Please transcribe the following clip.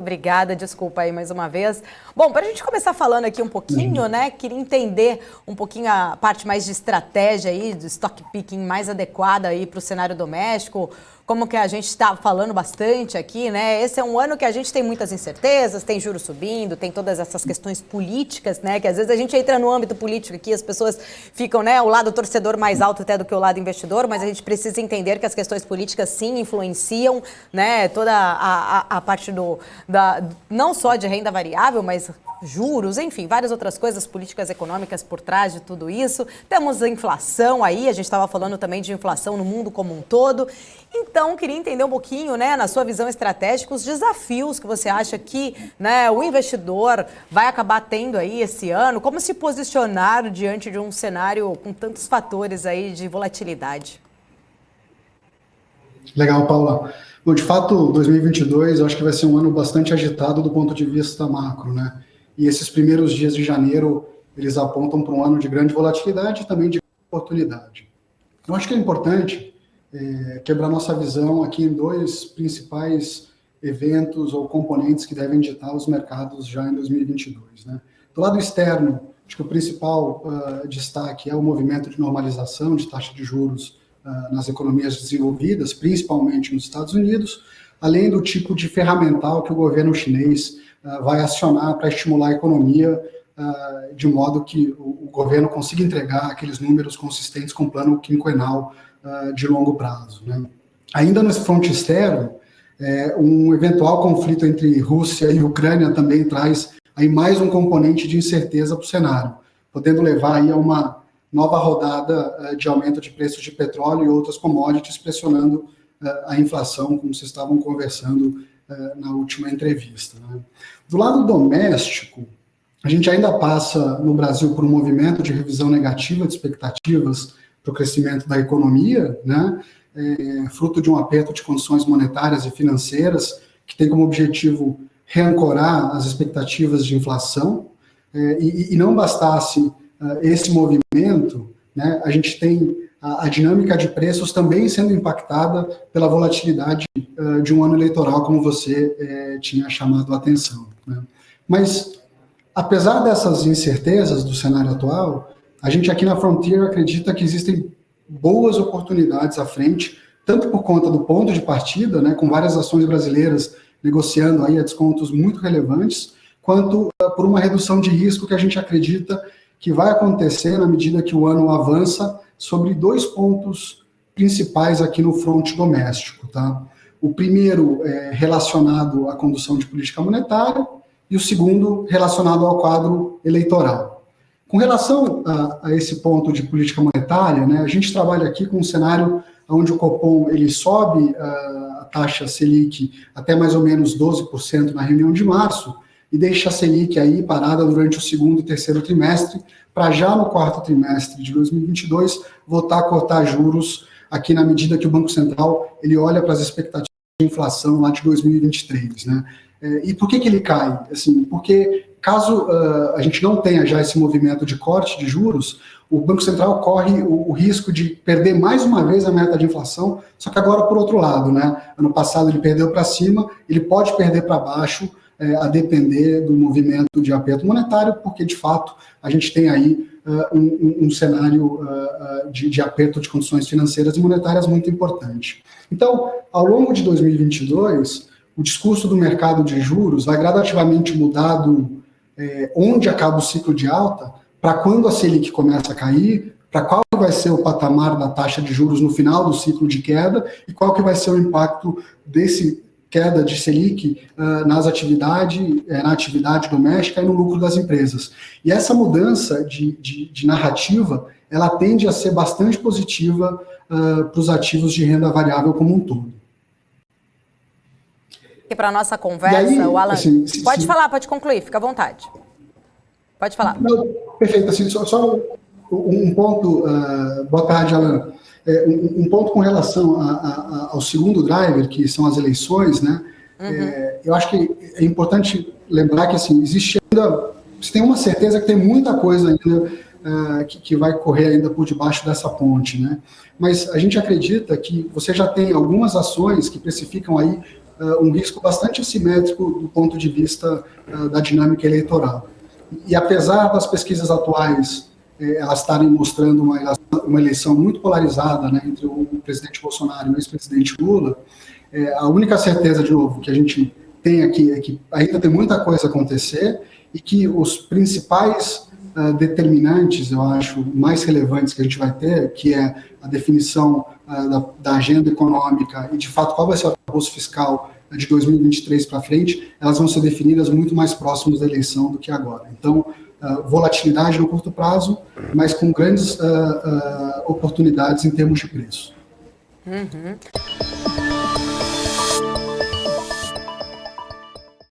Obrigada, desculpa aí mais uma vez. Bom, para a gente começar falando aqui um pouquinho, né? Queria entender um pouquinho a parte mais de estratégia aí, de stock picking mais adequada aí para o cenário doméstico. Como que a gente está falando bastante aqui, né? Esse é um ano que a gente tem muitas incertezas, tem juros subindo, tem todas essas questões políticas, né? Que às vezes a gente entra no âmbito político aqui, as pessoas ficam, né? O lado torcedor mais alto até do que o lado investidor, mas a gente precisa entender que as questões políticas sim influenciam, né? Toda a parte não só de renda variável, mas juros, enfim, várias outras coisas, políticas econômicas por trás de tudo isso. Temos a inflação aí, a gente estava falando também de inflação no mundo como um todo. Então, queria entender um pouquinho, né, na sua visão estratégica, os desafios que você acha que, né, o investidor vai acabar tendo aí esse ano, como se posicionar diante de um cenário com tantos fatores aí de volatilidade. Legal, Paula. Bom, de fato, 2022 eu acho que vai ser um ano bastante agitado do ponto de vista macro, né? E esses primeiros dias de janeiro, eles apontam para um ano de grande volatilidade e também de oportunidade. Eu acho que é importante quebrar nossa visão aqui em dois principais eventos ou componentes que devem ditar os mercados já em 2022, né? Do lado externo, acho que o principal destaque é o movimento de normalização de taxa de juros nas economias desenvolvidas, principalmente nos Estados Unidos, além do tipo de ferramental que o governo chinês vai acionar para estimular a economia, de modo que o governo consiga entregar aqueles números consistentes com o plano quinquenal de longo prazo, né? Ainda nesse fronte externo, um eventual conflito entre Rússia e Ucrânia também traz aí mais um componente de incerteza para o cenário, podendo levar aí a uma nova rodada de aumento de preços de petróleo e outras commodities, pressionando a inflação, como vocês estavam conversando na última entrevista, né? Do lado doméstico, a gente ainda passa no Brasil por um movimento de revisão negativa de expectativas para o crescimento da economia, né? Fruto de um aperto de condições monetárias e financeiras que tem como objetivo reancorar as expectativas de inflação, e não bastasse esse movimento, né, a gente tem a dinâmica de preços também sendo impactada pela volatilidade de um ano eleitoral, como você tinha chamado a atenção, né? Mas, apesar dessas incertezas do cenário atual, a gente aqui na Frontier acredita que existem boas oportunidades à frente, tanto por conta do ponto de partida, né, com várias ações brasileiras negociando aí a descontos muito relevantes, quanto por uma redução de risco que a gente acredita que vai acontecer na medida que o ano avança sobre dois pontos principais aqui no fronte doméstico, tá? O primeiro é relacionado à condução de política monetária e o segundo relacionado ao quadro eleitoral. Com relação a esse ponto de política monetária, né, a gente trabalha aqui com um cenário onde o Copom ele sobe a taxa Selic até mais ou menos 12% na reunião de março, e deixa a Selic aí parada durante o segundo e terceiro trimestre, para já no quarto trimestre de 2022 voltar a cortar juros aqui na medida que o Banco Central ele olha para as expectativas de inflação lá de 2023, né? E por que ele cai? Assim, porque caso a gente não tenha já esse movimento de corte de juros, o Banco Central corre o risco de perder mais uma vez a meta de inflação, só que agora por outro lado, né? Ano passado ele perdeu para cima, ele pode perder para baixo, a depender do movimento de aperto monetário, porque, de fato, a gente tem aí um cenário de aperto de condições financeiras e monetárias muito importante. Então, ao longo de 2022, o discurso do mercado de juros vai gradativamente mudar onde acaba o ciclo de alta, para quando a Selic começa a cair, para qual vai ser o patamar da taxa de juros no final do ciclo de queda e qual que vai ser o impacto desse queda de Selic na atividade doméstica e no lucro das empresas. E essa mudança de narrativa, ela tende a ser bastante positiva para os ativos de renda variável como um todo. E para a nossa conversa, aí, o Alan... Assim, pode falar, pode concluir, fica à vontade. Pode falar. Não, perfeito. Assim, só um ponto... boa tarde, Alan. Um ponto com relação ao segundo driver, que são as eleições, né? Eu acho que é importante lembrar que assim, existe ainda, você tem uma certeza que tem muita coisa ainda que vai correr ainda por debaixo dessa ponte, né? Mas a gente acredita que você já tem algumas ações que precificam aí um risco bastante assimétrico do ponto de vista da dinâmica eleitoral. E apesar das pesquisas atuais elas estarem mostrando uma eleição muito polarizada, né, entre o presidente Bolsonaro e o ex-presidente Lula, a única certeza, de novo, que a gente tem aqui é que ainda tem muita coisa a acontecer e que os principais determinantes, eu acho, mais relevantes que a gente vai ter, que é a definição da agenda econômica e, de fato, qual vai ser o arcabouço fiscal de 2023 para frente, elas vão ser definidas muito mais próximas da eleição do que agora. Então, volatilidade no curto prazo, mas com grandes oportunidades em termos de preço. Uhum.